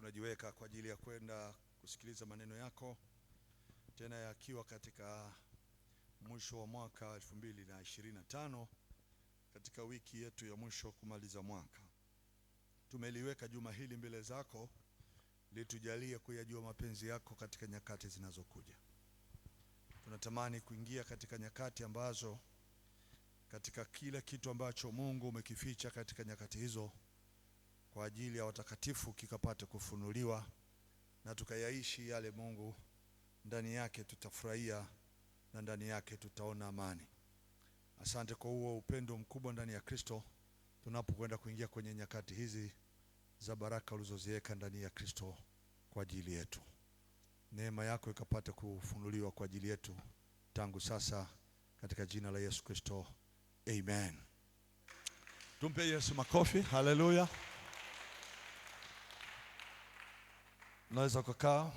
tunajiweka kwa ajili ya kwenda kusikiliza maneno yako tena yakiwa katika mwisho wa mwaka 2025 katika wiki yetu ya mwisho kumaliza mwaka. Tumeliweka juma hili mbele zako litujalie kuyajua mapenzi yako katika nyakati zinazokuja. Tunatamani kuingia katika nyakati ambazo katika kila kitu ambacho Mungu umekificha katika nyakati hizo kwa ajili ya watakatifu kikapate kufunuliwa na tukayaishi yale Mungu ndani yake tutafurahia na ndani yake tutaona amani. Asante kwa huo upendo mkubwa ndani ya Kristo tunapokwenda kuingia kwenye nyakati hizi za baraka ulizoziweka ndani ya Kristo kwa ajili yetu. Neema yako ikapate kufunuliwa kwa ajili yetu tangu sasa katika jina la Yesu Kristo. Amen. Tumpe Yesu makofi. Haleluya. Naweza kukaa.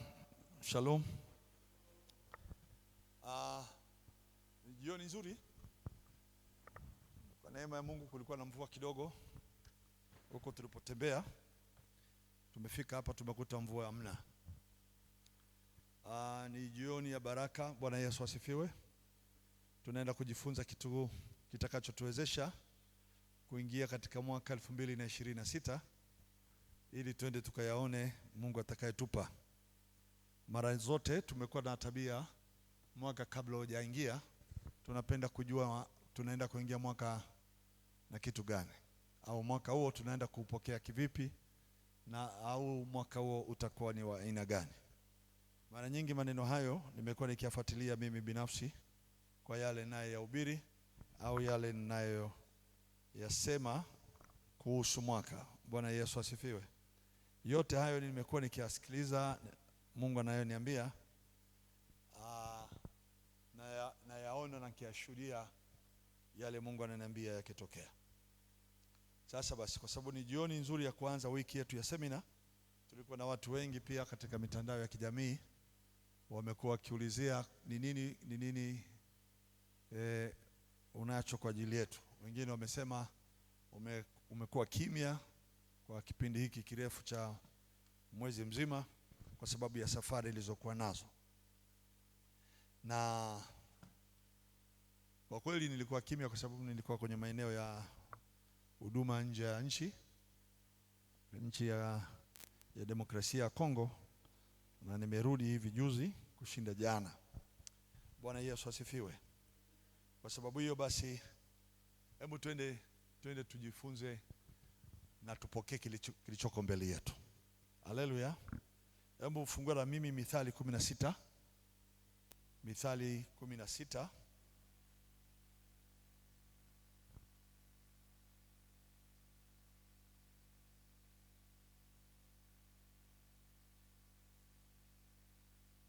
Shalom. Jioni nzuri. Kwa neema ya Mungu kulikuwa na mvua kidogo huko tulipotembea. Tumefika hapa tumekuta mvua hamna. Ni jioni ya baraka. Bwana Yesu asifiwe. Tunaenda kujifunza kitu kitakachotuwezesha kuingia katika mwaka 2026 ili tuende tukayaone Mungu atakayetupa. Mara zote tumekuwa na tabia mwaka kabla hujaingia tunapenda kujua tunaenda kuingia mwaka na kitu gani, au mwaka huo tunaenda kupokea kivipi, na au mwaka huo utakuwa ni wa aina gani. Mara nyingi maneno hayo nimekuwa nikiyafuatilia mimi binafsi kwa yale naye yahubiri au yale ninayo yasema kuhusu mwaka. Bwana Yesu asifiwe. Yote hayo nimekuwa nikiyasikiliza Mungu anayoniambia na yaona na kiashuhudia yale Mungu ananiambia yakitokea. Sasa basi, kwa sababu ni jioni nzuri ya kuanza wiki yetu ya semina, tulikuwa na watu wengi pia katika mitandao ya kijamii wamekuwa wakiulizia ni nini unacho kwa ajili yetu. Wengine wamesema umekuwa kimya kwa kipindi hiki kirefu cha mwezi mzima kwa sababu ya safari ilizokuwa nazo. Na kwa kweli nilikuwa kimya kwa sababu nilikuwa kwenye maeneo ya huduma nje ya nchi ya demokrasia ya Kongo, na nimerudi hivi juzi kushinda jana. Bwana Yesu asifiwe. Kwa sababu hiyo basi, hebu twende tujifunze na tupokee kilichoko mbele yetu. Haleluya. Hebu fungua na mimi Mithali 16. Mithali 16.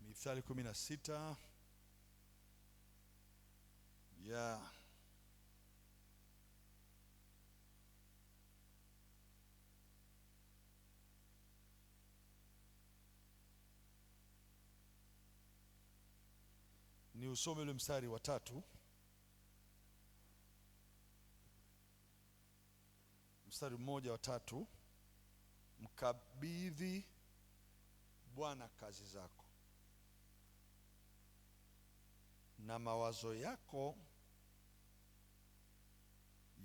Mithali 16. Ni usome ule mstari wa 3. Mstari mmoja wa 3. Mkabidhi Bwana kazi zako na mawazo yako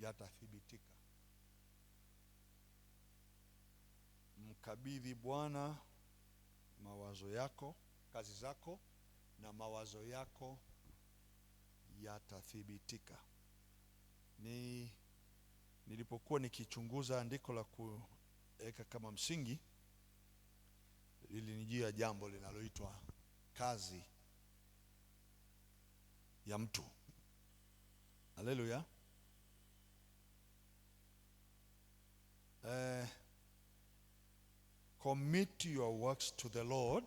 yatathibitika. Mkabidhi Bwana mawazo yako, kazi zako, na mawazo yako yatathibitika. Nilipokuwa nikichunguza andiko la kuweka kama msingi, lilinijia jambo linaloitwa kazi ya mtu. Haleluya. Commit your works to the Lord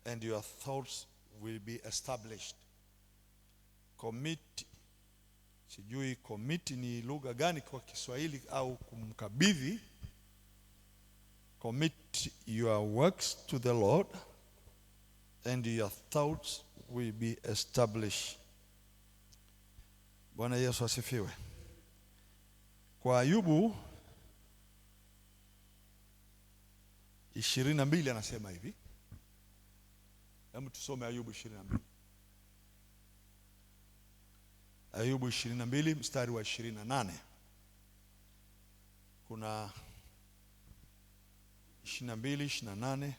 and your thoughts will be established. Commit, sijui commit ni lugha gani kwa Kiswahili au kumkabidhi. Commit your works to the Lord and your thoughts will be established. Bwana Yesu asifiwe. Kwa Ayubu 22 anasema hivi. Hebu tusome Ayubu 22. Ayubu 22 mstari wa 28. Kuna 22, 28.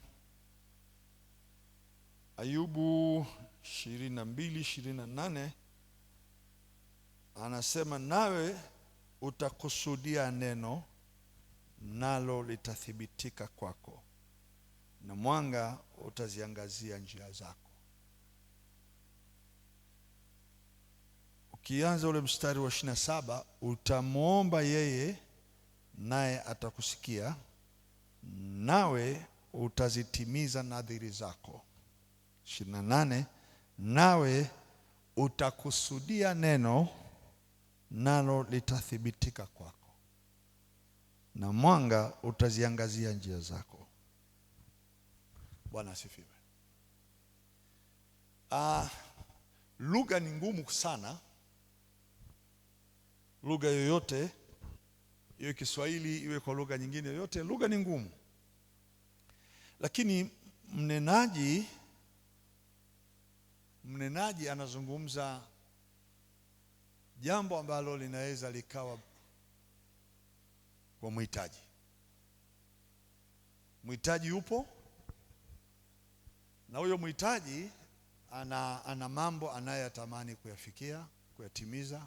Ayubu 22, 28 anasema, nawe utakusudia neno, nalo litathibitika kwako, na mwanga utaziangazia njia zako. Ukianza ule mstari wa 27, utamwomba yeye naye atakusikia, nawe utazitimiza nadhiri zako. 28, nawe utakusudia neno, nalo litathibitika kwako, na mwanga utaziangazia njia zako. Bwana asifiwe. Lugha ni ngumu sana. Lugha yoyote, iwe Kiswahili iwe kwa lugha nyingine yoyote, lugha ni ngumu. Lakini mnenaji anazungumza jambo ambalo linaweza likawa kwa mhitaji. Mhitaji yupo, na huyo mhitaji ana mambo anayotamani kuyafikia, kuyatimiza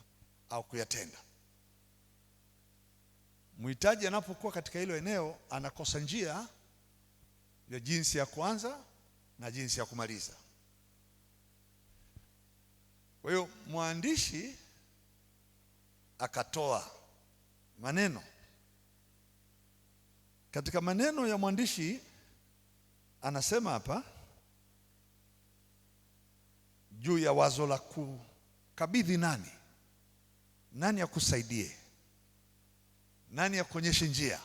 au kuyatenda. Mhitaji anapokuwa katika hilo eneo anakosa njia ya jinsi ya kuanza na jinsi ya kumaliza. Kwa hiyo mwandishi akatoa maneno. Katika maneno ya mwandishi anasema hapa juu ya wazo la kukabidhi nani akusaidie, nani akuonyeshe njia.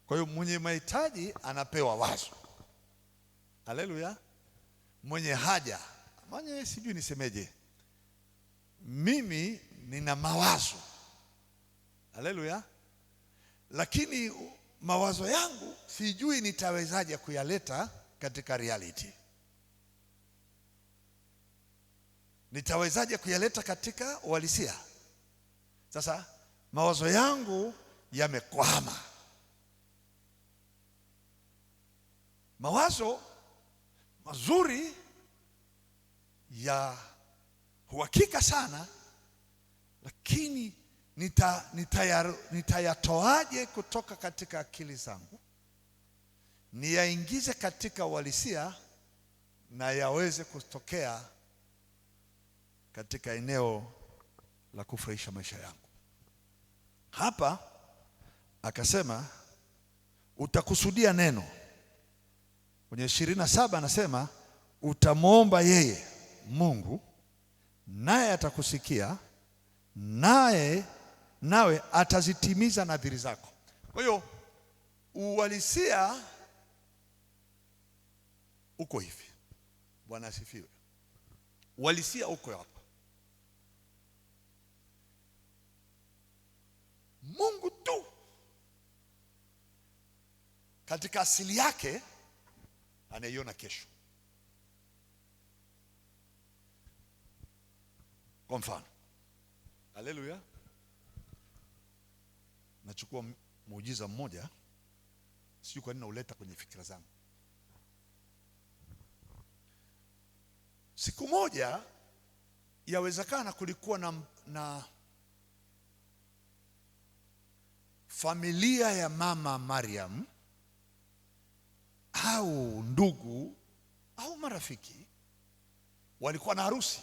Kwa hiyo mwenye mahitaji anapewa wazo. Haleluya. Mwenye haja, sijui nisemeje, mimi nina mawazo. Haleluya. Lakini mawazo yangu sijui nitawezaje kuyaleta katika reality. Nitawezaje kuyaleta katika uhalisia? Sasa mawazo yangu yamekwama. Mawazo mazuri ya uhakika sana, lakini nitayatoaje kutoka katika akili zangu niyaingize katika uhalisia na yaweze kutokea katika eneo la kufurahisha maisha yangu. Hapa akasema utakusudia neno. Kwenye 27 anasema utamwomba yeye Mungu, naye atakusikia, nawe atazitimiza nadhiri zako. Kwa hiyo uhalisia uko hivi. Bwana asifiwe. Uhalisia uko hapa. Mungu tu katika asili yake anaiona kesho. Kwa mfano, haleluya, nachukua muujiza mmoja, sijui kwa nini nauleta kwenye fikira zangu. Siku moja yawezekana kulikuwa na familia ya mama Mariam au ndugu au marafiki walikuwa na harusi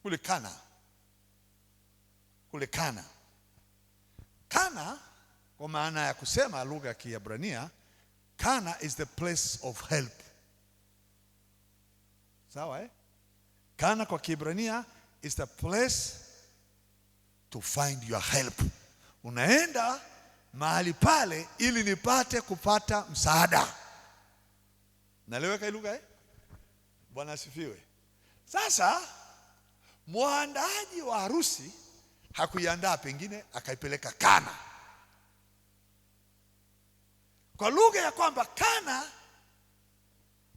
kule Kana. Kana kwa maana ya kusema lugha ya Kiebrania, Kana is the place of help. Sawa Kana kwa Kiebrania is the place to find your help. Unaenda mahali pale ili nipate kupata msaada. Naeleweka hii lugha Bwana asifiwe. Sasa muandaaji wa harusi hakuiandaa, pengine akaipeleka Kana. kwa lugha ya kwamba Kana,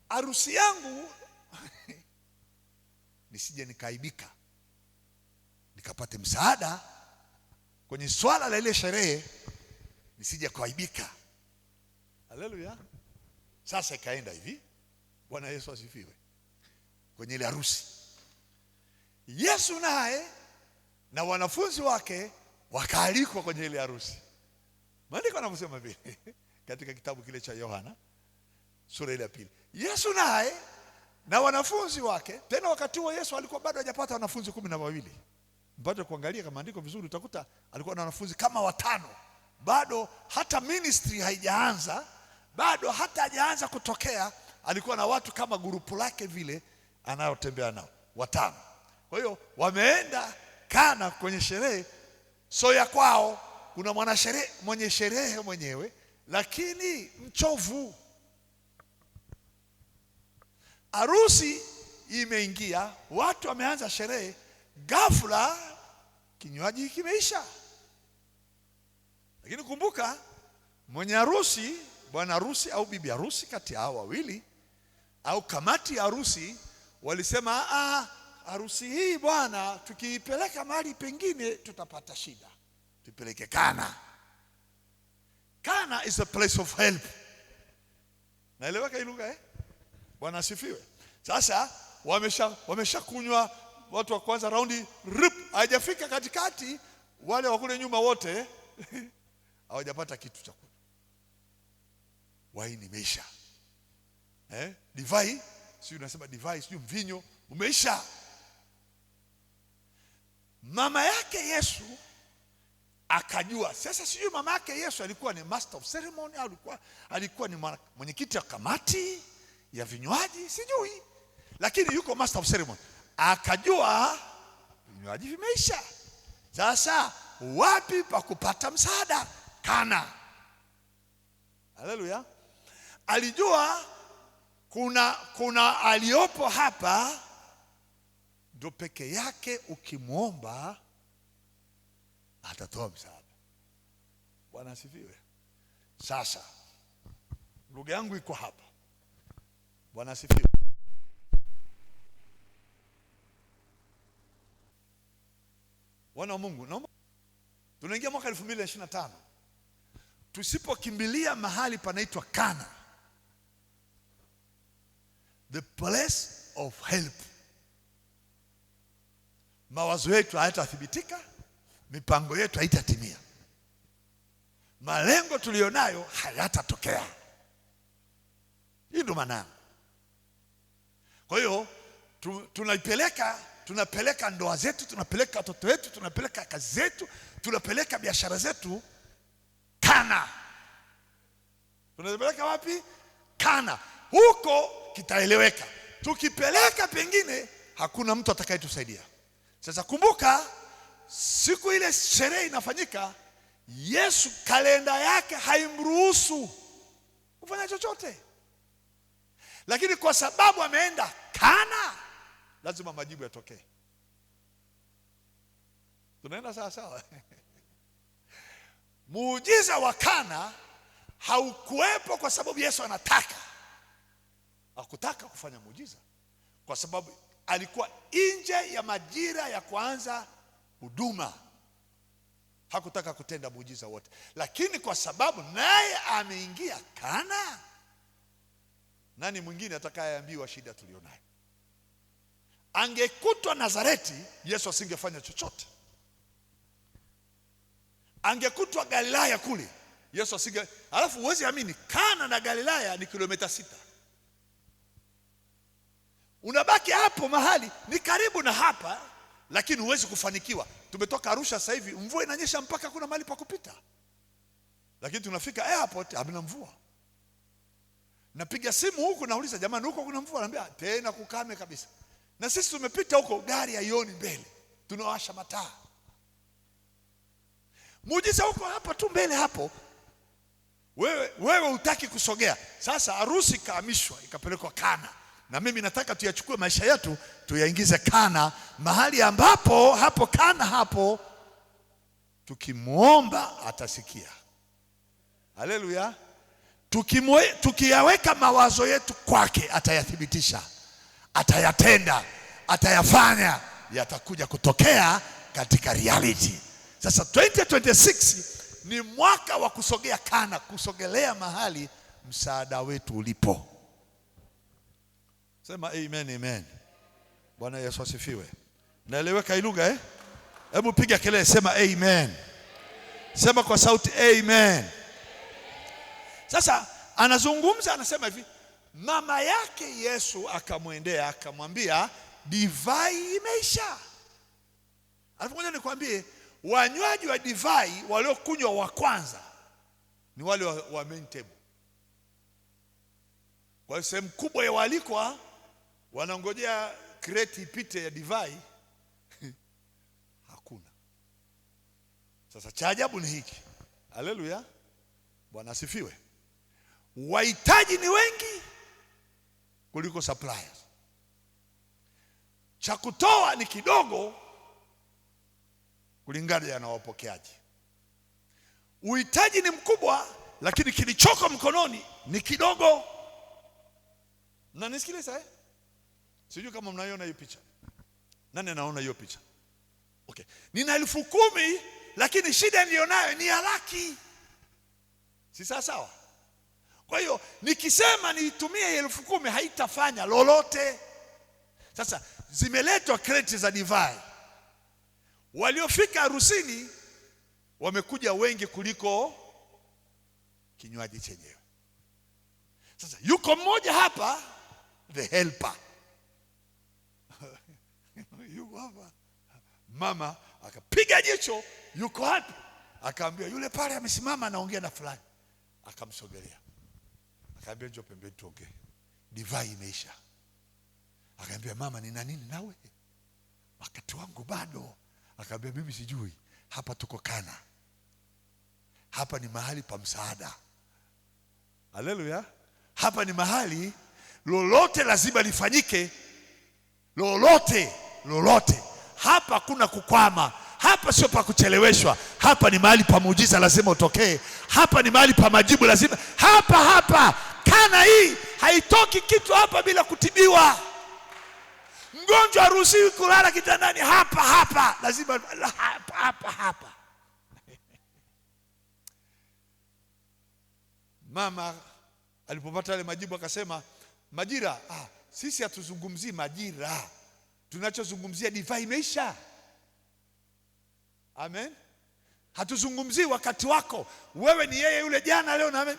harusi yangu nisije nikaibika, nikapate msaada kwenye swala la ile sherehe, nisije kuaibika. Haleluya. Sasa ikaenda hivi. Bwana Yesu asifiwe. Kwenye ile harusi, Yesu naye na wanafunzi wake wakaalikwa kwenye ile harusi. Maandiko yanasema vile katika kitabu kile cha Yohana sura ile ya 2. Yesu naye na wanafunzi wake, tena wakati huo Yesu alikuwa bado hajapata wanafunzi 12. Mpate kuangalia kama maandiko vizuri utakuta alikuwa na wanafunzi kama 5. Bado hata ministry haijaanza, bado hata hajaanza kutokea, alikuwa na watu kama grupu lake vile anayotembea nao 5. Kwa hiyo wameenda Kana kwenye sherehe, so ya kwao kuna mwenye sherehe mwenyewe, lakini mchovu. Harusi imeingia, watu wameanza sherehe, ghafla kinywaji kimeisha. Lakini kumbuka, mwenye harusi, bwana harusi au bibi harusi, kati ya hao wawili au kamati ya harusi walisema, harusi hii bwana, tukiipeleka mahali pengine tutapata shida, tupeleke Kana. Kana is a place of help. Naeleweka hii lugha Bwana asifiwe. Sasa wamesha kunywa, watu wa kwanza raundi haijafika katikati, wale wa kule nyuma wote hawajapata kitu cha kunywa. Waini imeisha. Divai, sio unasema divai, sio mvinyo umeisha. Mama yake Yesu akajua. Sasa sijui mama yake Yesu alikuwa ni master of ceremony au alikuwa ni mwenyekiti wa kamati ya vinywaji, sijui, lakini yuko master of ceremony. Akajua vinywaji vimeisha. Sasa wapi pa kupata msaada? Kana. Haleluya. Alijua kuna aliopo hapa ndo peke yake ukimwomba atatoa msaada. Bwana asifiwe. Sasa lugha yangu iko hapa. Bwana asifiwe. Wana wa Mungu, naomba tunaingia mwaka 2025. Tusipokimbilia mahali panaitwa Kana, the place of help, mawazo yetu hayatathibitika, mipango yetu haitatimia, malengo tulionayo hayatatokea. Hii ndio maana. Kwa hiyo tunapeleka ndoa zetu, tunapeleka watoto wetu, tunapeleka kazi zetu, tunapeleka biashara zetu Kana. Tunapeleka wapi? Kana. Huko kitaeleweka. Tukipeleka pengine hakuna mtu atakayetusaidia. Sasa kumbuka, siku ile sherehe inafanyika, Yesu kalenda yake haimruhusu kufanya chochote. Lakini kwa sababu ameenda Kana, lazima majibu yatokee. Tunaenda sawa sawa. Muujiza wa Kana haukuwepo kwa sababu Yesu anataka. Hakutaka kufanya muujiza kwa sababu alikuwa nje ya majira ya kuanza huduma. Hakutaka kutenda muujiza wote. Lakini kwa sababu naye ameingia Kana, nani mwingine atakayeambiwa shida tulionayo? Angekutwa Nazareti, Yesu asingefanya chochote. Angekutwa Galilaya kule, Yesu asinge. Alafu uwezi amini, Kana na Galilaya ni kilomita 6. Unabaki hapo mahali ni karibu na hapa, lakini huwezi kufanikiwa. Tumetoka Arusha sasa hivi, mvua inanyesha mpaka kuna mahali pa kupita. Lakini tunafika airport hamna mvua. Napiga simu huku nauliza, jamani huko kuna mvua? Anambia tena kukame kabisa. Na sisi tumepita huko, gari haioni mbele, tunawasha mataa. Muujiza huko hapa tu mbele hapo. Wewe hutaki kusogea. Sasa harusi kahamishwa ikapelekwa Kana. Na mimi nataka tuyachukue maisha yetu tuyaingize Kana, mahali ambapo hapo Kana hapo tukimwomba atasikia. Haleluya. Tukiyaweka mawazo yetu kwake, atayathibitisha, atayatenda, atayafanya, yatakuja kutokea katika reality. Sasa 2026 ni mwaka wa kusogea kana, kusogelea mahali msaada wetu ulipo. Sema amen, amen. Bwana Yesu asifiwe. Naeleweka hii lugha eh? Hebu piga kelele, sema amen. Sema kwa sauti amen. Sasa anazungumza, anasema hivi, mama yake Yesu akamwendea akamwambia, divai imeisha. Alipokuja nikwambie, wanywaji wa divai waliokunywa wa kwanza ni wale wa main table. Kwa sehemu kubwa ya walikwa wanangojea kreti ipite ya divai hakuna. Sasa cha ajabu ni hiki. Haleluya. Bwana asifiwe. Wahitaji ni wengi kuliko suppliers. Cha kutoa ni kidogo kulingana na wapokeaji. Uhitaji ni mkubwa, lakini kilichoko mkononi ni kidogo. Na nisikilize Sijui kama mnaiona hiyo picha. Nani anaona hiyo picha? Okay. Nina 10,000 lakini shida nilionayo ni ya laki. Si sawa? Kwa hiyo nikisema nitumie 10,000 haitafanya lolote. Sasa zimeletwa kreti za divai. Waliofika harusini wamekuja wengi kuliko kinywaji chenyewe. Sasa yuko mmoja hapa, the helper. Yuko hapa. Mama akapiga jicho, yuko wapi? Akaambia yule pale amesimama anaongea na fulani. Akamsogelea. Akaambia njoo pembeni tuongee. Divai imeisha. Akaambia mama, nina nini nawe? Wakati wangu bado. Akaambia mimi sijui. Hapa tuko Kana. Hapa ni mahali pa msaada. Haleluya. Hapa ni mahali lolote lazima lifanyike. Lolote. Hapa kuna kukwama. Hapa sio pa kucheleweshwa. Hapa ni mahali pa muujiza lazima utokee. Hapa ni mahali pa majibu lazima. Hapa. Kana hii haitoki kitu hapa bila kutibiwa. Mgonjwa haruhusiwi kulala kitandani hapa. Lazima hapa. Mama alipopata ile majibu akasema, majira, sisi hatuzungumzii majira. Tunachozungumzia divai imeisha. Amen. Hatuzungumzii wakati wako. Wewe ni yeye yule jana leo na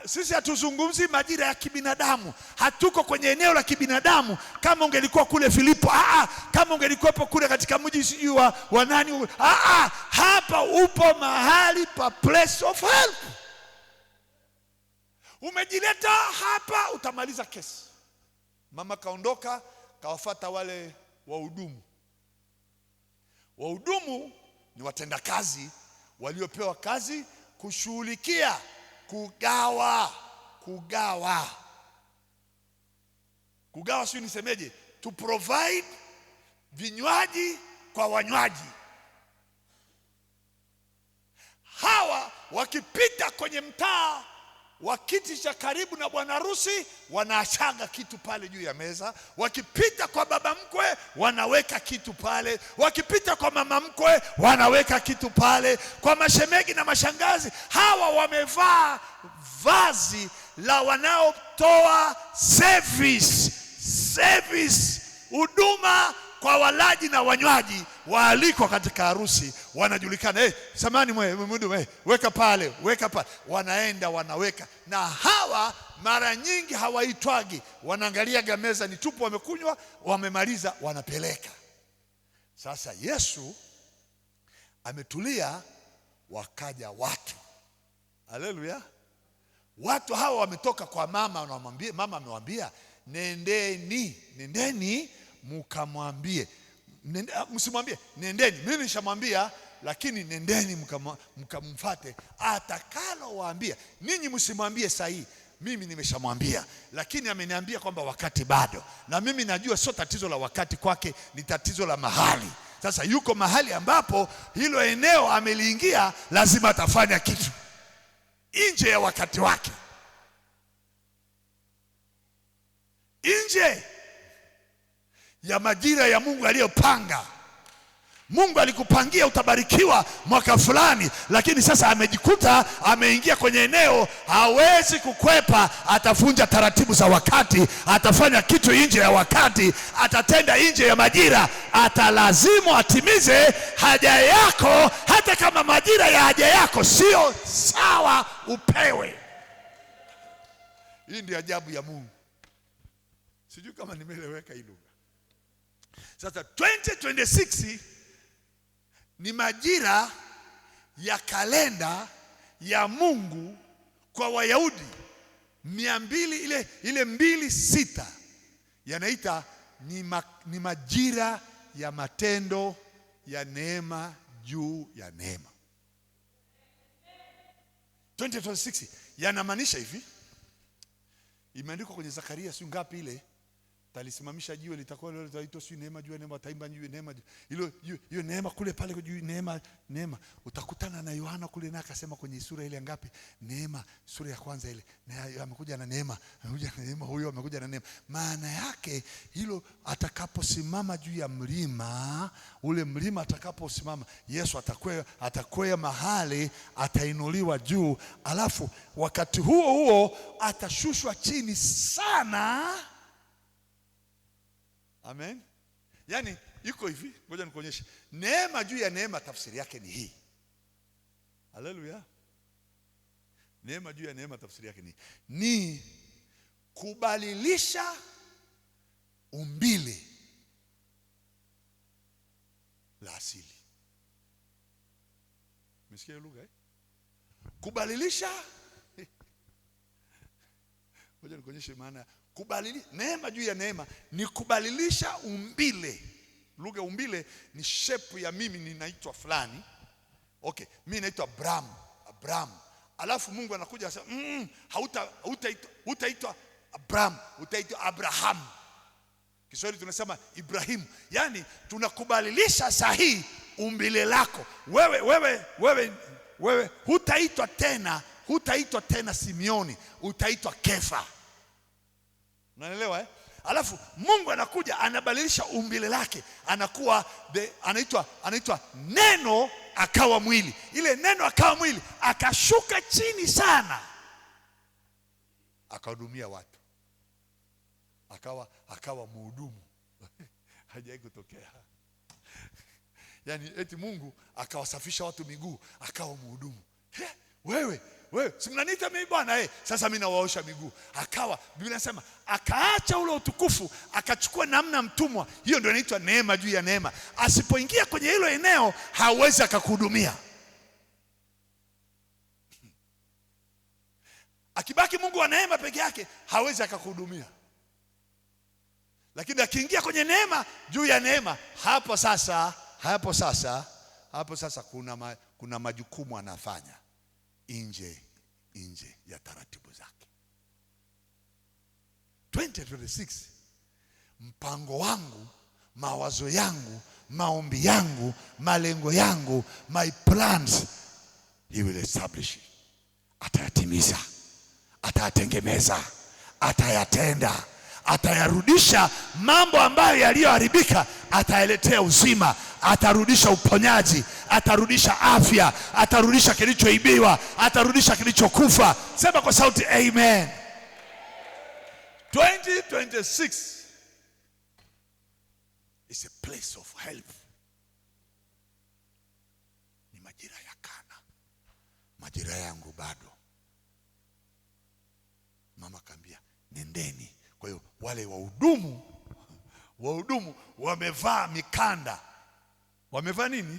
sisi hatuzungumzii majira ya kibinadamu. Hatuko kwenye eneo la kibinadamu. Kama ungelikuwa kule Filipo, kama ungelikuwepo kule katika mji sijui wa nani, hapa upo mahali pa place of help. Umejileta hapa utamaliza kesi. Mama kaondoka, kawafuata wale wahudumu. Wahudumu ni watendakazi waliopewa kazi kushughulikia kugawa sio nisemeje, to provide vinywaji kwa wanywaji. Hawa wakipita kwenye mtaa wa kiti cha karibu na bwana harusi wanaachaga kitu pale juu ya meza. Wakipita kwa baba mkwe wanaweka kitu pale. Wakipita kwa mama mkwe wanaweka kitu pale. Kwa mashemegi na mashangazi, hawa wamevaa vazi la wanaotoa service, huduma kwa walaji na wanywaji waalikwa katika harusi. Wanajulikana, samani weka pale. Wanaenda wanaweka. Na hawa mara nyingi hawaitwagi. Wanaangalia meza ni tupu, wamekunywa, wamemaliza, wanapeleka. Sasa Yesu ametulia, wakaja watu. Haleluya. Watu hawa wametoka kwa mama, mama amewaambia, nendeni mkamwambie. Msimwambie nendeni, mimi nishamwambia, lakini nendeni mkamfuate atakalo waambia. Ninyi msimwambie sahihi, mimi nimeshamwambia, lakini ameniambia kwamba wakati bado. Na mimi najua sio tatizo la wakati kwake, ni tatizo la mahali. Sasa yuko mahali ambapo hilo eneo ameliingia, lazima atafanya kitu nje ya wakati wake. nje ya majira ya Mungu aliyopanga. Mungu alikupangia utabarikiwa mwaka fulani, lakini sasa amejikuta ameingia kwenye eneo hawezi kukwepa. Atavunja taratibu za wakati, atafanya kitu nje ya wakati, atatenda nje ya majira, atalazimu atimize haja yako, hata kama majira ya haja yako sio sawa upewe. Hii ndio ajabu ya Mungu. Sijui kama nimeeleweka hii lugha. Sasa 2026 ni majira ya kalenda ya Mungu kwa Wayahudi 200 ile 2:6 yanaita ni majira ya matendo ya neema juu ya neema. 2026 yanamaanisha hivi. Imeandikwa kwenye Zakaria si ngapi ile, talisimamisha jiwe litakuwa leo litaitwa si neema juu ya neema, taimba juu neema. Hiyo neema kule pale juu neema. Utakutana na Yohana kule na akasema kwenye sura ile ngapi? Neema, sura ya kwanza ile. Na amekuja na neema, huyo amekuja na neema. Maana yake hilo atakaposimama juu ya mlima, ule mlima atakaposimama, Yesu atakwea mahali, atainuliwa juu, alafu wakati huo atashushwa chini sana. Amen. Yani iko hivi, ngoja nikuonyeshe. Neema juu ya neema tafsiri yake ni hii. Haleluya. Neema juu ya neema tafsiri yake ni kubadilisha umbile la asili. Umesikia lugha eh? Kubadilisha. Ngoja nikuonyeshe maana. Neema juu ya neema ni kubadilisha umbile. Lugha umbile ni shape ya mimi ninaitwa fulani. Okay, mimi naitwa Abraham. Alafu Mungu anakuja anasema hutaitwa Abraham, utaitwa Abraham. Kiswahili tunasema Ibrahim. Yani tunakubadilisha sahihi umbile lako. Wewe hutaitwa tena Simeoni, utaitwa Kefa. Unaelewa eh? Alafu Mungu anakuja anabadilisha umbile lake, anakuwa anaitwa neno akawa mwili. Ile neno akawa mwili, akashuka chini sana, akahudumia watu, akawa mhudumu. Hajawahi kutokea. Yani eti Mungu akawasafisha watu miguu, akawa mhudumu. Wewe si mnaniita mimi bwana sasa mimi nawaosha miguu. Biblia inasema akaacha ule utukufu, akachukua namna mtumwa. Hiyo ndio inaitwa neema juu ya neema. Asipoingia kwenye hilo eneo hawezi akakuhudumia. Akibaki Mungu wa neema peke yake hawezi akakuhudumia. Lakini akiingia kwenye neema juu ya neema, hapo sasa kuna majukumu anafanya nje ya taratibu zake. 2026 mpango wangu, mawazo yangu, maombi yangu, malengo yangu, my plans, he will establish. Atayatimiza, atayatengemeza, atayatenda, atayarudisha. Mambo ambayo yaliyoharibika atayaletea uzima, atarudisha uponyaji, atarudisha afya, atarudisha kilichoibiwa, atarudisha kilichokufa. Sema kwa sauti amen. 2026 is a place of help. Ni majira ya Kana. Majira yangu bado. Mama kaambia nendeni. Kwa hiyo wale wahudumu wamevaa mikanda. Wamevaa nini?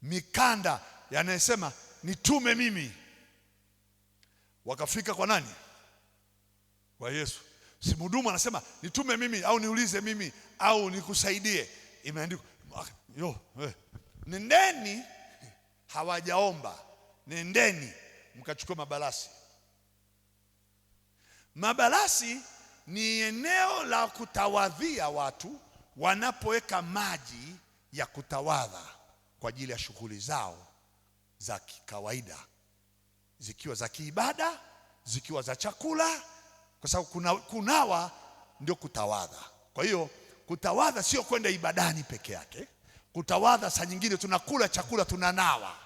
Mikanda yanasema nitume mimi. Wakafika kwa nani? Kwa Yesu. Si mhudumu anasema nitume mimi au niulize mimi au nikusaidie. Imeandikwa nendeni. Hawajaomba. Nendeni mkachukua mabalasi. Mabalasi ni eneo la kutawadhia watu wanapoweka maji ya kutawadha kwa ajili ya shughuli zao za kawaida, zikiwa za kiibada, zikiwa za chakula. Kwa sababu kunawa ndio kutawadha. Kwa hiyo kutawadha sio kwenda ibadani peke yake. Kutawadha saa nyingine tunakula chakula tunanawa.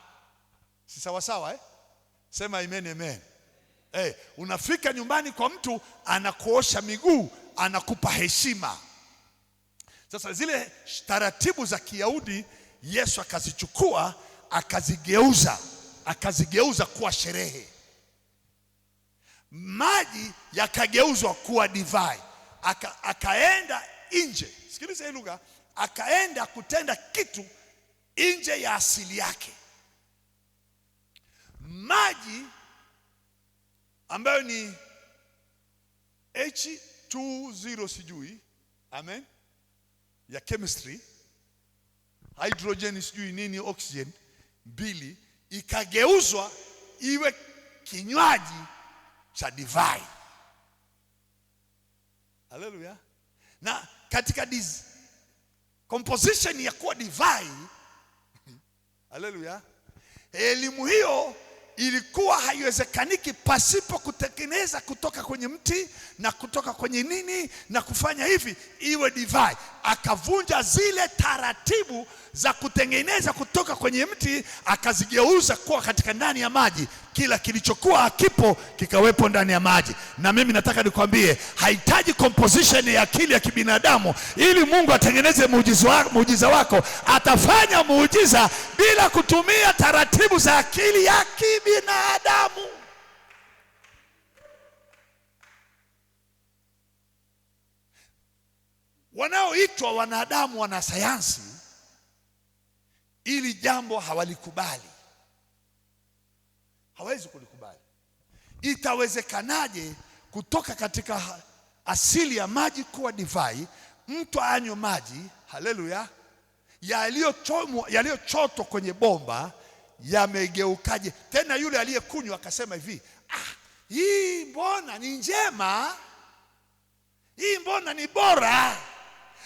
Si sawa sawa Sema amen amen. Unafika nyumbani kwa mtu anakuosha miguu, anakupa heshima. Sasa zile taratibu za Kiyahudi Yesu akazichukua akazigeuza kuwa sherehe. Maji yakageuzwa kuwa divai. Akaenda nje. Sikiliza hii lugha. Akaenda kutenda kitu nje ya asili yake. Maji ambayo ni H20 sijui, amen, ya chemistry, hydrogen sijui nini, oxygen 2, ikageuzwa iwe kinywaji cha divai. Haleluya. Na katika composition ya kuwa divai, haleluya, elimu hiyo ilikuwa haiwezekaniki pasipo kutengeneza kutoka kwenye mti na kutoka kwenye nini na kufanya hivi iwe divai. Akavunja zile taratibu za kutengeneza kutoka kwenye mti, akazigeuza kuwa katika ndani ya maji. Kila kilichokuwa hakipo kikawepo ndani ya maji. Na mimi nataka nikwambie, haitaji composition ya akili ya kibinadamu ili Mungu atengeneze muujiza wako. Atafanya muujiza bila kutumia taratibu za akili ya kibinadamu. Wanaoitwa wanadamu wanasayansi ili jambo hawalikubali. Hawezi kulikubali. Itawezekanaje kutoka katika asili ya kuwa divai, mtu anywe maji, haleluya, yaliyochotwa kwenye bomba yamegeukaje? Tena yule aliyekunywa akasema hivi, hii mbona ni njema, hii mbona ni bora,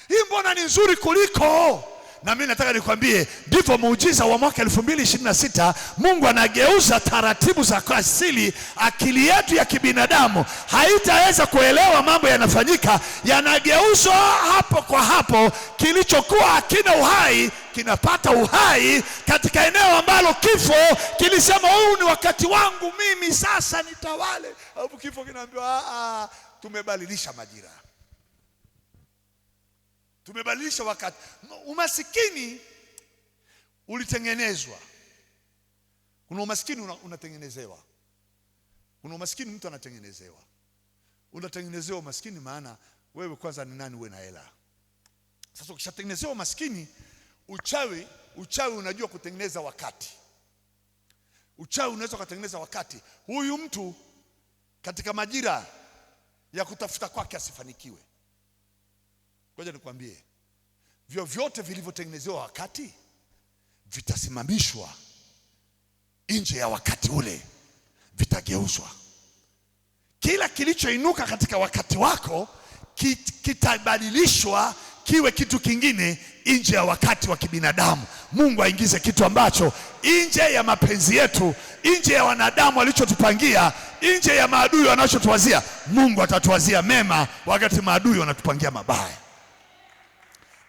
hii mbona ni nzuri kuliko. Na mimi nataka nikwambie, ndivyo muujiza wa mwaka 2026. Mungu anageuza taratibu za asili. Akili yetu ya kibinadamu haitaweza kuelewa mambo yanafanyika, yanageuzwa hapo kwa hapo. Kilichokuwa hakina uhai kinapata uhai katika eneo ambalo kifo kilisema huu ni wakati wangu mimi, sasa nitawale. Hapo kifo kinaambiwa tumebadilisha majira, tumebadilisha wakati. Umasikini ulitengenezwa. Kuna umasikini unatengenezewa. Kuna umasikini mtu anatengenezewa. Unatengenezewa umasikini maana wewe kwanza ni nani, uwe na hela. Sasa ukishatengenezewa umasikini, uchawi unajua kutengeneza wakati. Uchawi unaweza kutengeneza wakati huyu mtu katika majira ya kutafuta kwake asifanikiwe. Ngoja nikwambie, vyovyote vilivyotengenezewa wakati vitasimamishwa nje ya wakati ule, vitageuzwa. Kila kilichoinuka katika wakati wako kitabadilishwa kiwe kitu kingine nje ya wakati wa kibinadamu. Mungu aingize kitu ambacho nje ya mapenzi yetu, nje ya wanadamu walichotupangia, nje ya maadui wanachotuwazia. Mungu atatuwazia mema wakati maadui wanatupangia mabaya.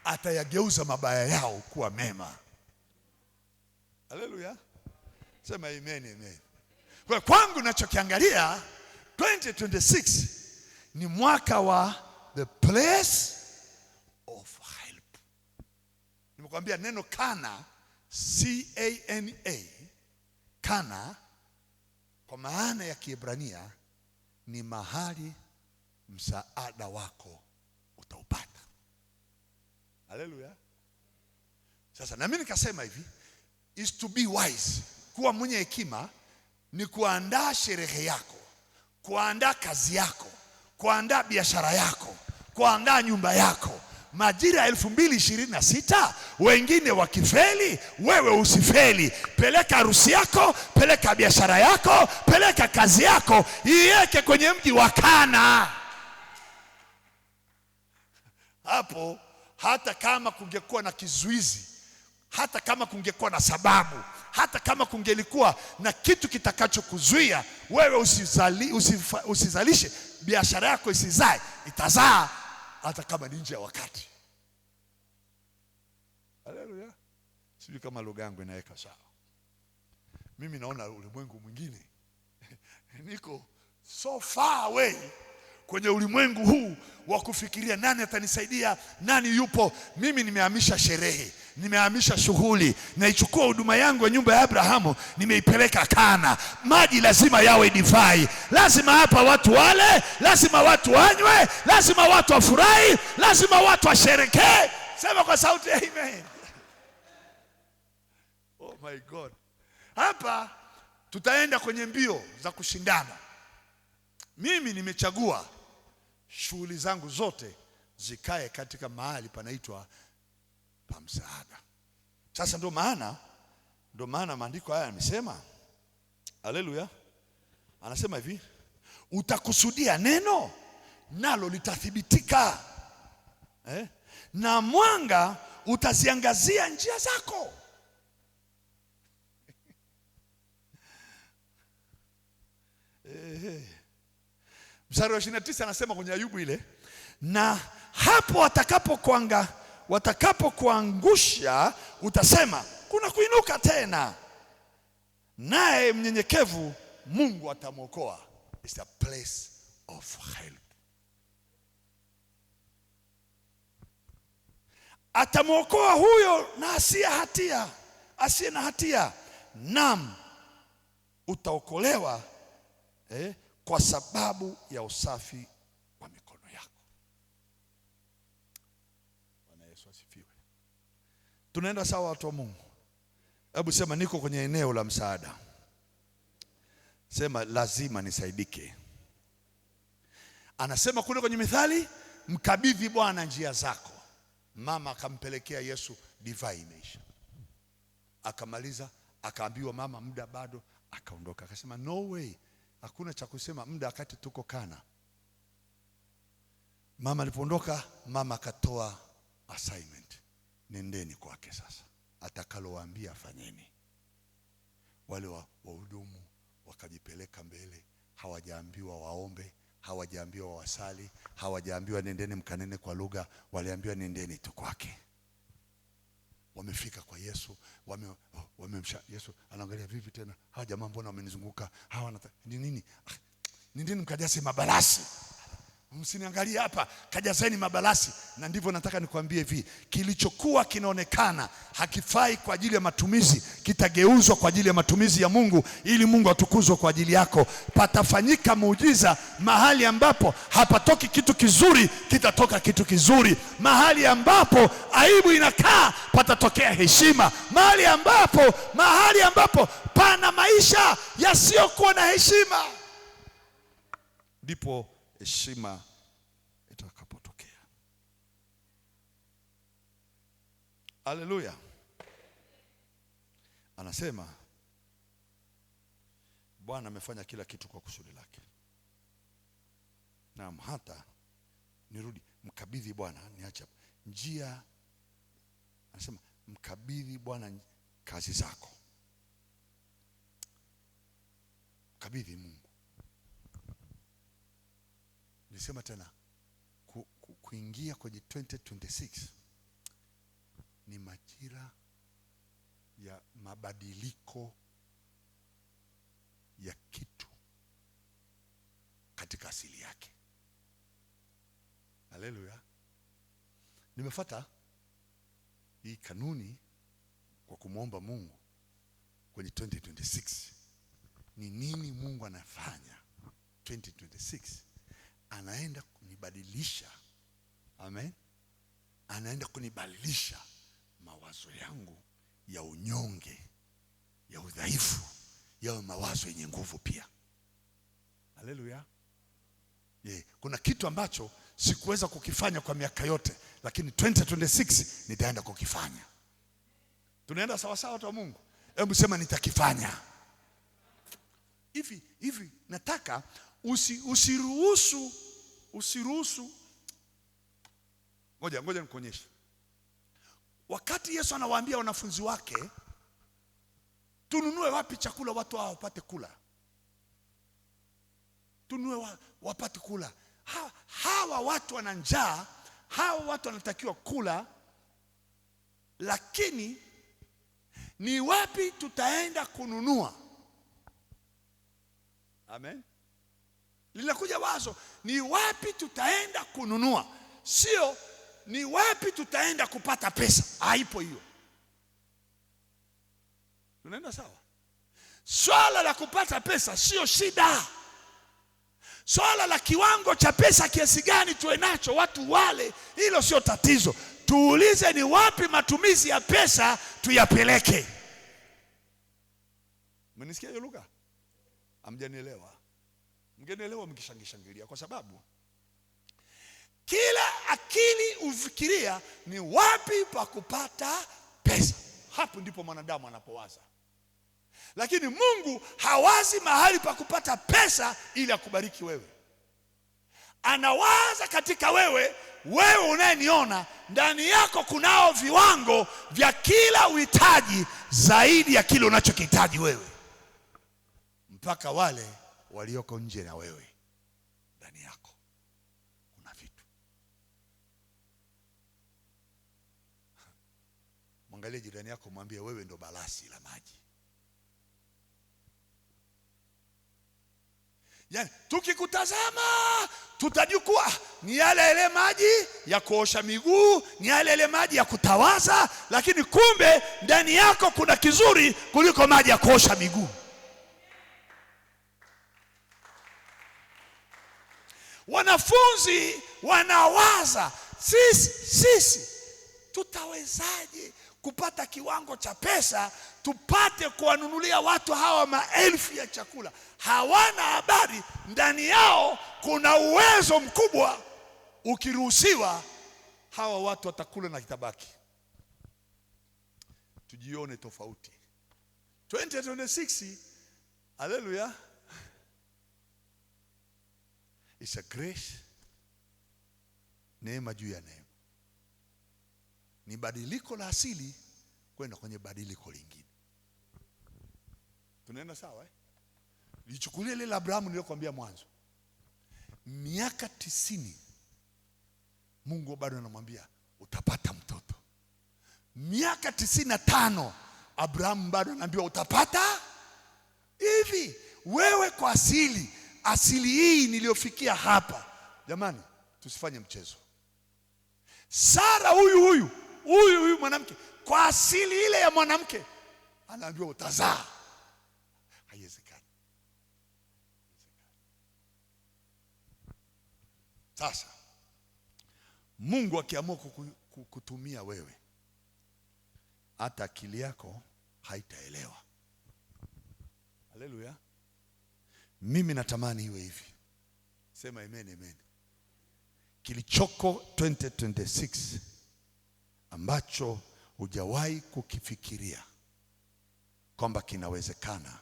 Atayageuza mabaya yao kuwa mema. Haleluya. Sema amen amen. Kwa kwangu ninachokiangalia 2026 ni mwaka wa the place of help. Nimekwambia neno kana, C-A-N-A, kana kwa maana ya Kiebrania ni mahali msaada wako utaupata. Haleluya. Sasa na mimi nikasema hivi, is to be wise. Kuwa mwenye hekima ni kuandaa sherehe yako, kuandaa kazi yako, kuandaa biashara yako, kuandaa nyumba yako. Majira ya 2026, wengine wakifeli, wewe usifeli. Peleka harusi yako, peleka biashara yako, peleka kazi yako, iweke kwenye mji wa Kana. Hapo hata kama kungekuwa na kizuizi, hata kama kungekuwa na sababu, hata kama kungelikuwa na kitu kitakachokuzuia wewe usizalishe biashara yako isizae, itazaa hata kama ni nje ya wakati. Haleluya. Sijui kama lugha yangu inaweka sawa. Mimi naona ulimwengu mwingine niko so far away kwenye ulimwengu huu wa kufikiria nani atanisaidia, nani yupo. Mimi nimehamisha sherehe, nimehamisha shughuli, naichukua huduma yangu ya nyumba ya Abrahamu, nimeipeleka Kana. Maji lazima yawe divai, lazima hapa watu wale, lazima watu wanywe, lazima watu wafurahi, lazima watu washerekee. Sema kwa sauti amen. Oh my God. Hapa tutaenda kwenye mbio za kushindana. Mimi nimechagua shughuli zangu zote zikae katika mahali panaitwa pa msaada. Sasa ndio maana maandiko haya yamesema, haleluya, anasema hivi, utakusudia neno nalo litathibitika, na mwanga utaziangazia njia zako. Mstari wa 29 anasema kwenye Ayubu ile, na hapo watakapokuangusha utasema kuna kuinuka tena, naye mnyenyekevu Mungu atamwokoa. It's a place of help. Atamwokoa huyo na asiye na hatia, naam utaokolewa kwa sababu ya usafi wa mikono yako. Bwana Yesu asifiwe. Tunaenda sawa watu wa Mungu? Hebu sema niko kwenye eneo la msaada. Sema lazima nisaidike. Anasema kule kwenye Mithali, mkabidhi Bwana njia zako. Mama akampelekea Yesu divai imeisha. Akamaliza, akaambiwa mama muda bado, akaondoka. Akasema no way. Hakuna cha kusema muda wakati tuko Kana. Mama alipoondoka, mama akatoa assignment. Nendeni kwake sasa, atakalowaambia fanyeni. Wale wahudumu wakajipeleka mbele, hawajaambiwa waombe, hawajaambiwa wasali, hawajaambiwa nendeni mkanene kwa lugha, waliambiwa nendeni tu kwake. Wamefika kwa Yesu, Yesu anaangalia vipi tena? Hawa jamaa mbona wamenizunguka? Hawa ni nini? Nendeni mkajaze mabalasi. Msiniangalie hapa, kajazeni mabalasi. Na ndivyo nataka nikwambie hivi, kilichokuwa kinaonekana hakifai kwa ajili ya matumizi, kitageuzwa kwa ajili ya matumizi ya Mungu, ili Mungu atukuzwe kwa ajili yako. Patafanyika muujiza mahali ambapo hapatoki kitu kizuri, kitatoka kitu kizuri. Mahali ambapo aibu inakaa, patatokea heshima. Mahali ambapo pana maisha yasiyokuwa na heshima, ndipo heshima itakapotokea. Haleluya. Anasema Bwana amefanya kila kitu kwa kusudi lake. Naam, hata nirudi, mkabidhi Bwana, niacha njia. Anasema mkabidhi Bwana kazi zako. Mkabidhi Mungu. Nilisema tena, kuingia kwenye 2026 ni majira ya mabadiliko ya kitu katika asili yake. Haleluya. Nimefuata hii kanuni kwa kumwomba Mungu kwenye 2026. Ni nini Mungu anafanya 2026? Anaenda kunibadilisha. Amen. Anaenda kunibadilisha mawazo yangu ya unyonge, ya udhaifu, ya mawazo yenye nguvu pia. Haleluya. Kuna kitu ambacho sikuweza kukifanya kwa miaka yote, lakini 2026 nitaenda kukifanya. Tunaenda sawa sawa watu wa Mungu? Hebu sema nitakifanya. Hivi nataka usiruhusu. Ngoja nikuonyeshe. Wakati Yesu anawaambia wanafunzi wake, tununue wapi chakula watu hao wapate kula? Tununue wapate kula. Hawa watu wana njaa, hao watu wanatakiwa kula, lakini ni wapi tutaenda kununua? Amen. Linakuja wazo, ni wapi tutaenda kununua, sio ni wapi tutaenda kupata pesa. Haipo hiyo. Tunaenda sawa? Swala la kupata pesa sio shida. Swala la kiwango cha pesa kiasi gani tuwe nacho watu wale, hilo sio tatizo. Tuulize ni wapi matumizi ya pesa tuyapeleke. Mmenisikia hiyo lugha? Hamjanielewa? Mngenielewa mkishangilia, kwa sababu kila akili ufikiria ni wapi pa kupata pesa. Hapo ndipo mwanadamu anapowaza. Lakini Mungu hawazi mahali pa kupata pesa ili akubariki wewe. Anawaza katika wewe unayeniona, ndani yako kunao viwango vya kila uhitaji zaidi ya kile unachokihitaji wewe, mpaka wale walioko nje na wewe. Ndani yako kuna vitu. Mwangalie jirani yako, mwambie wewe ndo balasi la maji. Yani tukikutazama tutajua ni yale maji ya kuosha miguu, ni yale maji ya kutawaza, lakini kumbe ndani yako kuna kizuri kuliko maji ya kuosha miguu. Wanafunzi wanawaza, sisi tutawezaje kupata kiwango cha pesa tupate kuwanunulia watu hawa maelfu ya chakula? Hawana habari ndani yao kuna uwezo mkubwa. Ukiruhusiwa, hawa watu watakula na kitabaki. Tujione tofauti 2026. Haleluya. It's a grace, neema juu ya neema. Ni badiliko la asili kwenda kwenye badiliko lingine. Tunaenda sawa eh? Lichukulie ile la Abrahamu niliyokuambia mwanzo. Miaka 90 Mungu bado anamwambia utapata mtoto. Miaka 95 Abrahamu bado anaambiwa utapata hivi. Wewe kwa asili hii niliyofikia hapa, jamani, tusifanye mchezo. Sara huyu mwanamke, kwa asili ile ya mwanamke anaambiwa utazaa. Haiwezekani. Sasa Mungu akiamua kukutumia wewe, hata akili yako haitaelewa. Haleluya. Mimi natamani iwe hivi. Sema amen, amen. Kilichoko 2026 ambacho hujawahi kukifikiria kwamba kinawezekana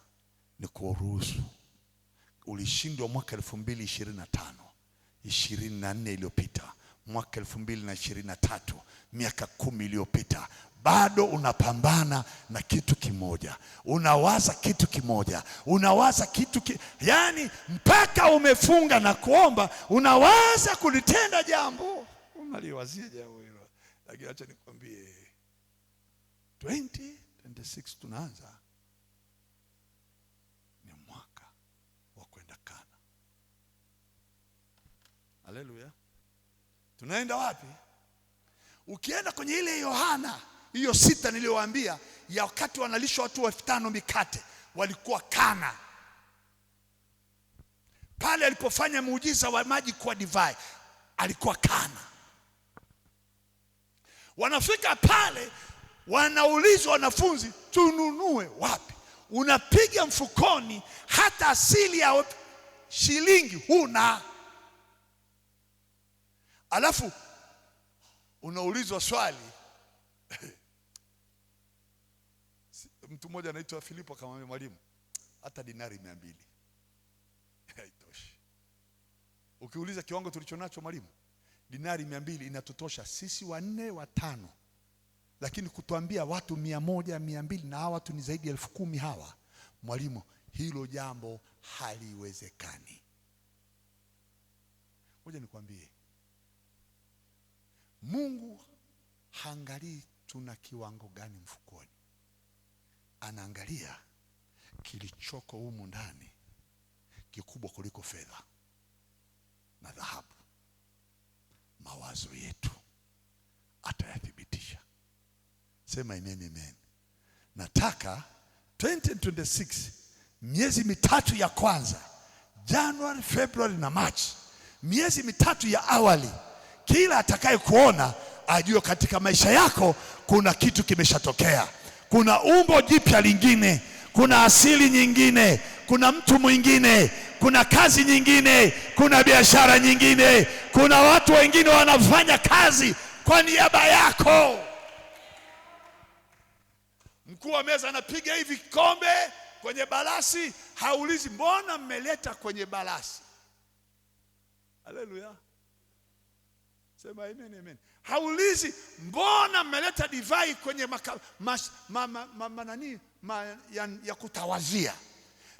ni kuruhusu. Ulishindwa mwaka 2025, 24 iliyopita, mwaka 2023, miaka 10 iliyopita. Bado unapambana na kitu kimoja. Unawaza kitu kimoja. Yani mpaka umefunga na kuomba, unawaza kulitenda jambo. Unaliwazia jambo hilo. Lakini acha nikwambie, 2026 tunaanza, ni mwaka wa kwenda Kana. Haleluya. Tunaenda wapi? Ukienda kwenye ile Yohana hiyo 6 niliyowaambia, ya wakati wanalisha watu 5,000 mikate, walikuwa Kana. Pale alipofanya muujiza wa maji kwa divai, alikuwa Kana. Wanafika pale, wanaulizwa wanafunzi, tununue wapi? Unapiga mfukoni, hata asili ya shilingi huna. Alafu unaulizwa swali. Mtu mmoja anaitwa Filipo akamwambia mwalimu, hata dinari 200 haitoshi. Ukiuliza kiwango tulichonacho mwalimu, dinari 200 inatutosha sisi 4 5. Lakini kutuambia watu 100 200, na hawa watu ni zaidi ya 10,000 hawa, mwalimu, hilo jambo haliwezekani. Ngoja nikwambie, Mungu haangalii tuna kiwango gani mfukoni, anaangalia kilichoko humu ndani kikubwa kuliko fedha na dhahabu. Mawazo yetu atayathibitisha. Sema amen, amen. Nataka 2026 miezi mitatu ya kwanza, January, February na March, miezi mitatu ya awali, kila atakaye kuona ajue katika maisha yako kuna kitu kimeshatokea. Kuna umbo jipya lingine, kuna asili nyingine, kuna mtu mwingine, kuna kazi nyingine, kuna biashara nyingine, kuna watu wengine wanafanya kazi kwa niaba yako. Mkuu wa meza anapiga hivi kombe kwenye balasi, haulizi mbona mmeleta kwenye balasi. Haleluya. Sema amen, amen. Haulizi mbona mmeleta divai kwenye ya kutawazia.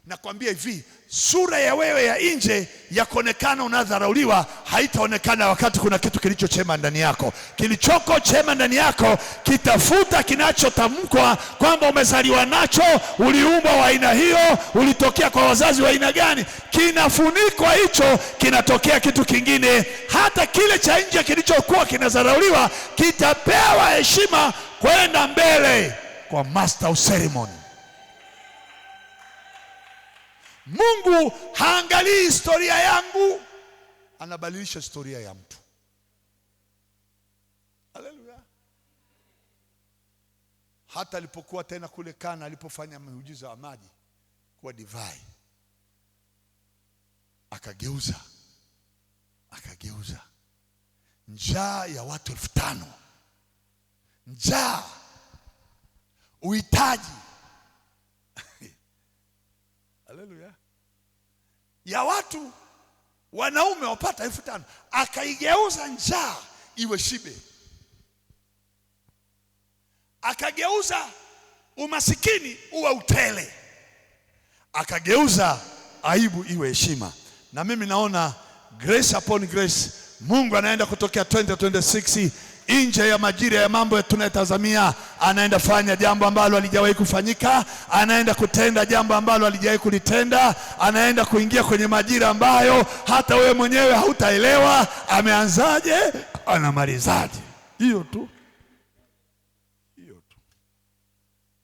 Nakwambia hivi, sura ya wewe ya nje ya kuonekana unadharauliwa haitaonekana wakati kuna kitu kilicho chema ndani yako. Kilichoko chema ndani yako kitafuta kinachotamkwa kwamba umezaliwa nacho, uliumbwa wa aina hiyo, ulitokea kwa wazazi wa aina gani, kinafunikwa hicho, kinatokea kitu kingine. Hata kile cha nje kilichokuwa kinadharauliwa kitapewa heshima kwenda mbele kwa master of ceremony. Mungu haangalii historia yangu, anabadilisha historia ya mtu. Haleluya. Hata alipokuwa tena kule Kana, alipofanya muujiza wa maji kuwa divai, akageuza njaa ya watu 5,000, njaa, uhitaji haleluya, ya watu wanaume wapata 5,000, akaigeuza njaa iwe shibe. Akageuza umasikini uwe utele. Akageuza aibu iwe heshima. Na mimi naona grace upon grace, Mungu anaenda kutokea 2026 nje ya majira ya mambo tunayotazamia. Anaenda fanya jambo ambalo halijawahi kufanyika, anaenda kutenda jambo ambalo halijawahi kulitenda, anaenda kuingia kwenye majira ambayo hata wewe mwenyewe hautaelewa ameanzaje, anamalizaje. Hiyo tu.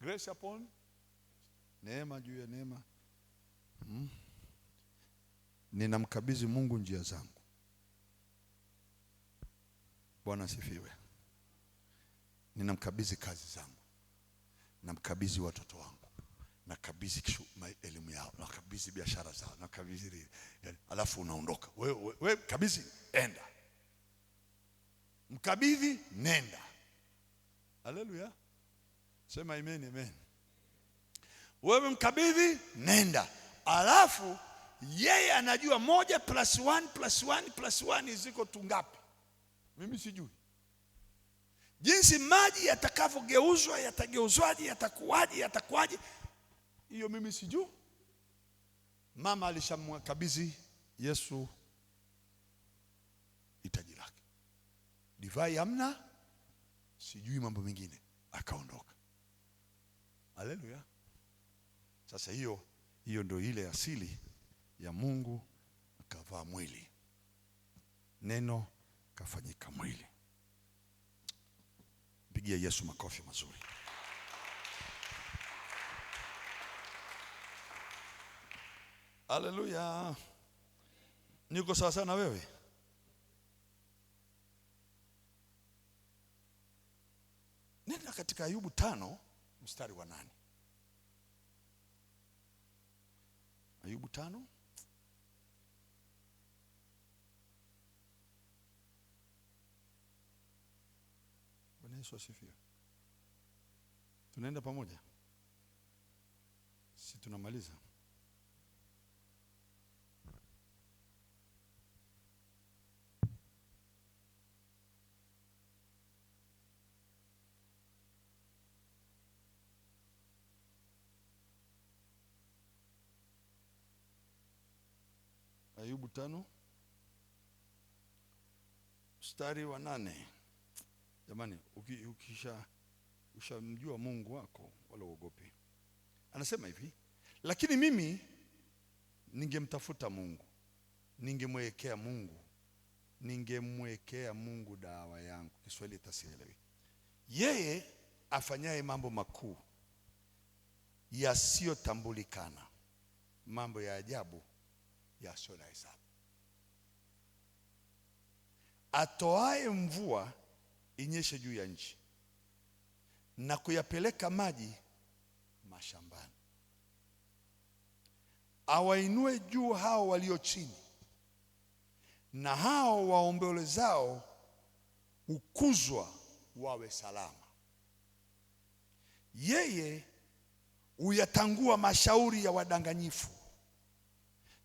Grace upon neema juu ya neema. Ninamkabidhi Mungu njia zangu. Bwana asifiwe. Ninamkabidhi kazi zangu, namkabidhi watoto wangu, nakabidhi elimu yao, nakabidhi biashara zao, nakabidhi alafu unaondoka. Wewe kabidhi, enda. Mkabidhi, nenda. Haleluya. Sema amen, amen. Wewe mkabidhi, nenda. Alafu yeye anajua 1 + 1 + 1 + 1 ziko tungapi. Mimi sijui. Jinsi maji yatakavyogeuzwa, yatageuzwaje, yatakuwaje, hiyo mimi sijui. Mama alishamkabidhi Yesu hitaji lake. Divai hamna, sijui mambo mengine, akaondoka. Haleluya. Sasa hiyo ndio ile asili ya Mungu akavaa mwili. Neno kafanyika mwili. Pigia Yesu makofi mazuri. Haleluya. Niko sawa sana wewe? Nenda katika Ayubu 5 mstari wa 8. Ayubu 5. Bwana Yesu asifiwe. Tunaenda pamoja? Si tunamaliza? Ayubu 5 mstari wa 8. Jamani, ushamjua Mungu wako wala uogope. Anasema hivi, lakini mimi ningemtafuta Mungu, ningemwekea Mungu dawa yangu. Kiswahili tasielewi. Yeye afanyaye mambo makuu yasiyotambulikana, mambo ya ajabu yasiyo na hesabu, atoaye mvua inyeshe juu ya nchi na kuyapeleka maji mashambani, awainue juu hao walio chini, na hao waombolezao ukuzwa wawe salama. Yeye huyatangua mashauri ya wadanganyifu,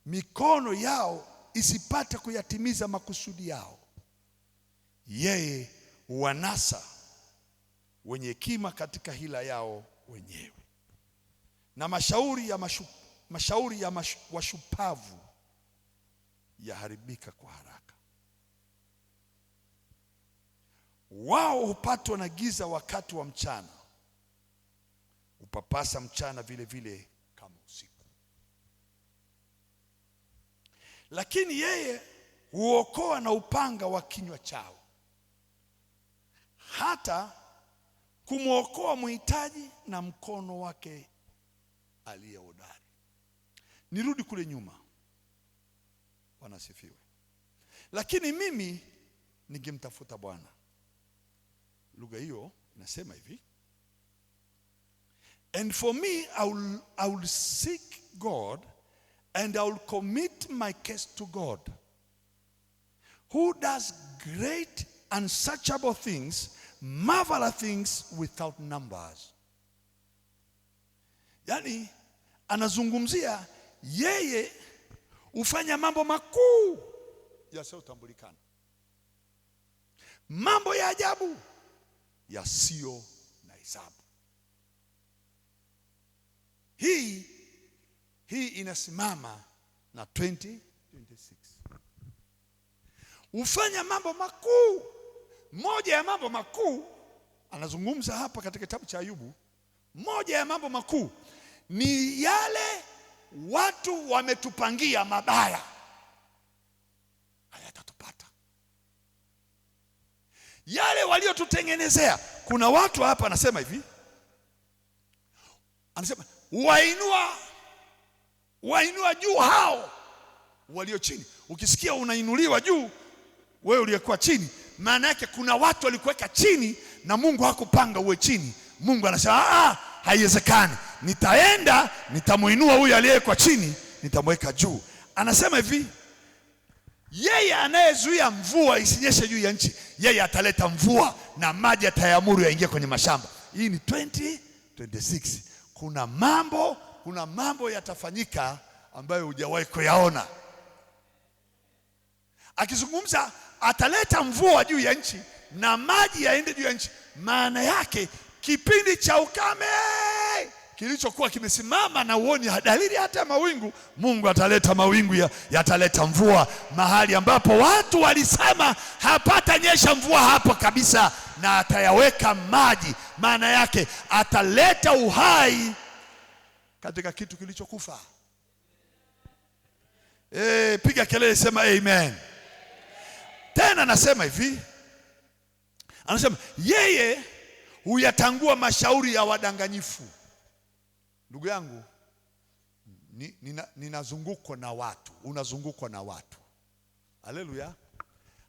mikono yao isipate kuyatimiza makusudi yao. Yeye huwanasa wenye hekima katika hila yao wenyewe, na mashauri ya washupavu yaharibika kwa haraka. Wao hupatwa na giza wakati wa mchana, upapasa mchana vile vile kama usiku. Lakini yeye huokoa na upanga wa kinywa chao, hata kumwokoa mhitaji na mkono wake aliye hodari. Nirudi kule nyuma. Bwana asifiwe. Lakini mimi ningemtafuta Bwana. Lugha hiyo inasema hivi, and for me I will seek God, and I will commit my case to God, who does great unsearchable things, marvelous things without numbers. Yani anazungumzia yeye hufanya mambo makuu yasiyotambulikana, mambo ya ajabu yasiyo na hesabu. Hii inasimama na 2026. Hufanya mambo makuu. Moja ya mambo makuu anazungumza hapa katika kitabu cha Ayubu. Moja ya mambo makuu ni yale watu wametupangia mabaya, hayatatupata. Yale waliotutengenezea. Kuna watu hapa anasema hivi, anasema wainua juu hao walio chini. Ukisikia unainuliwa juu wewe uliyekuwa chini, maana yake kuna watu walikuweka chini na Mungu hakupanga uwe chini. Mungu anasema haiwezekani, nitaenda nitamuinua huyu aliyekuwa chini, nitamweka juu. Anasema hivi, yeye anayezuia mvua isinyeshe juu ya nchi, yeye ataleta mvua na maji atayamuru yaingie kwenye mashamba. Hii ni 2026. Kuna mambo yatafanyika ambayo hujawahi kuyaona. Akizungumza ataleta mvua juu ya nchi na maji yaende juu ya nchi, maana yake kipindi cha ukame kilichokuwa kimesimama na uoni dalili hata ya mawingu, Mungu ataleta mawingu yataleta mvua mahali ambapo watu walisema hapata nyesha mvua hapo kabisa, na atayaweka maji. Maana yake ataleta uhai katika kitu kilichokufa. Piga kelele, sema amen. Tena anasema hivi, anasema yeye huyatangua mashauri ya wadanganyifu. Ndugu yangu, ninazungukwa na watu, unazungukwa na watu. Haleluya.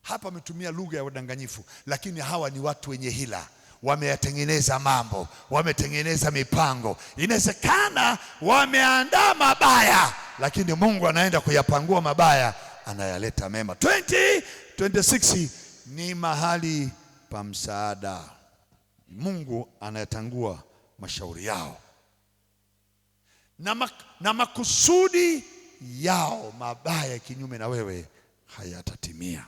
Hapa ametumia lugha ya wadanganyifu, lakini hawa ni watu wenye hila. Wameyatengeneza mambo, wametengeneza mipango. Inawezekana wameandaa mabaya, lakini Mungu anaenda kuyapangua mabaya, anayaleta mema. 2026 ni mahali pa msaada. Mungu anayatangua mashauri yao na makusudi yao mabaya kinyume na wewe hayatatimia.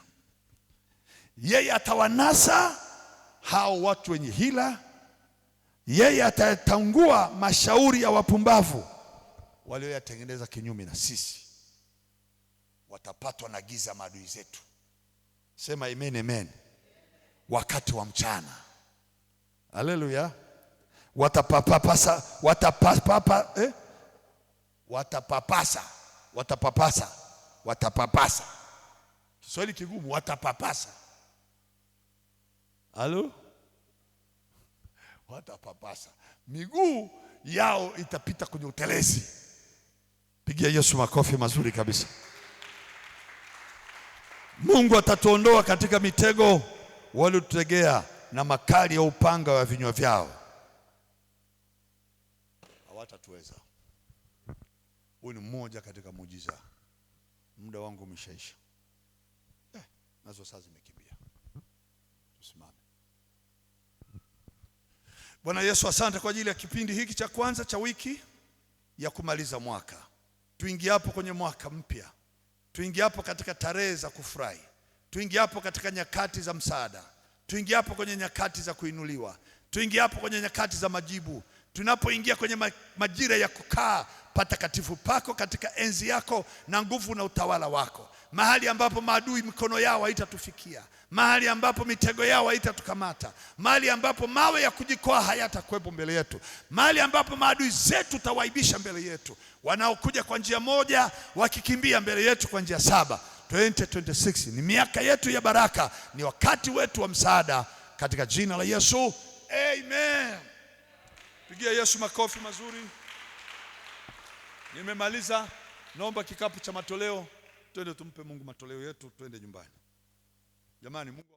Yeye atawanasa hao watu wenye hila. Yeye atatangua mashauri ya wapumbavu walioyatengeneza kinyume na sisi. Watapatwa na giza maadui zetu. Sema amen, amen. wakati wa mchana. Haleluya. Watapapasa. Kiswahili kigumu, watapapasa. Halo? Watapapasa. Miguu yao itapita kwenye utelezi. Pigia Yesu makofi mazuri kabisa. Mungu atatuondoa katika mitego waliotutegea na makali ya upanga wa vinywa vyao. Hawatatuweza. Huyu ni mmoja katika muujiza. Muda wangu umeshaisha. Nazo saa zimekimbia. Tusimame. Bwana Yesu, asante kwa ajili ya kipindi hiki cha kwanza cha wiki ya kumaliza mwaka. Tuingie hapo kwenye mwaka mpya. Tuingie hapo katika tarehe za kufurahi. Tuingie hapo katika nyakati za msaada. Tuingie hapo kwenye nyakati za kuinuliwa. Tuingie hapo kwenye nyakati za majibu. Tunapoingia kwenye majira ya kukaa patakatifu pako katika enzi yako na nguvu na utawala wako. Mahali ambapo maadui mikono yao haitatufikia. Mahali ambapo mitego yao haitatukamata. Mahali ambapo mawe ya kujikoa hayatakuwepo mbele yetu. Mahali ambapo maadui zetu tawaibisha mbele yetu. Wanaokuja kwa njia moja wakikimbia mbele yetu kwa njia saba. 2026 ni miaka yetu ya baraka, ni wakati wetu wa msaada katika jina la Yesu. Amen. Pigia Yesu makofi mazuri. Nimemaliza. Naomba kikapu cha matoleo. Twende tumpe Mungu matoleo yetu, twende nyumbani. Jamani Mungu